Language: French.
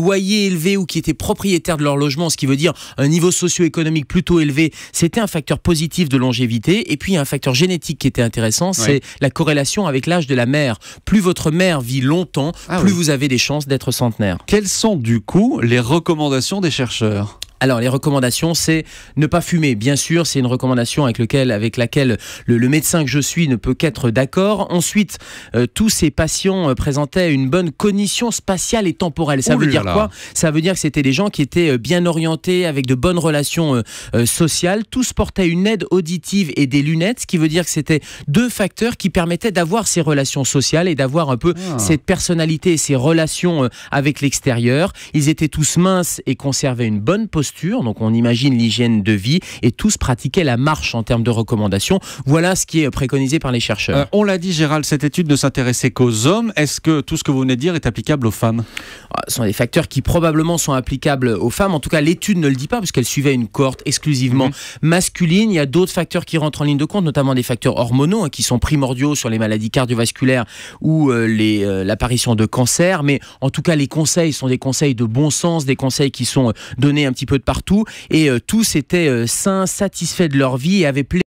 loyer élevé ou qui étaient propriétaires de leur logement, ce qui veut dire un niveau socio-économique plutôt élevé, c'était un facteur positif de longévité. Et puis un facteur génétique qui était intéressant, c'est la corrélation avec l'âge de la mère. Plus votre mère vit longtemps, plus vous avez des chances d'être centenaire. Quelles sont du coup les recommandations des chercheurs ? Alors, les recommandations, c'est ne pas fumer. Bien sûr, c'est une recommandation avec laquelle le médecin que je suis ne peut qu'être d'accord. Ensuite, tous ces patients présentaient une bonne cognition spatiale et temporelle. Ça veut dire quoi ? Ça veut dire que c'était des gens qui étaient bien orientés, avec de bonnes relations sociales. Tous portaient une aide auditive et des lunettes, ce qui veut dire que c'était deux facteurs qui permettaient d'avoir ces relations sociales et d'avoir un peu cette personnalité et ces relations avec l'extérieur. Ils étaient tous minces et conservaient une bonne posture. Donc on imagine l'hygiène de vie et tous pratiquaient la marche en termes de recommandations. Voilà ce qui est préconisé par les chercheurs. On l'a dit Gérald, cette étude ne s'intéressait qu'aux hommes. Est-ce que tout ce que vous venez de dire est applicable aux femmes ? Ce sont des facteurs qui probablement sont applicables aux femmes. En tout cas, l'étude ne le dit pas parce qu'elle suivait une cohorte exclusivement masculine. Il y a d'autres facteurs qui rentrent en ligne de compte, notamment des facteurs hormonaux qui sont primordiaux sur les maladies cardiovasculaires ou l'apparition de cancer. Mais en tout cas, les conseils sont des conseils de bon sens, des conseils qui sont donnés un petit peu de partout, et tous étaient sains, satisfaits de leur vie et avaient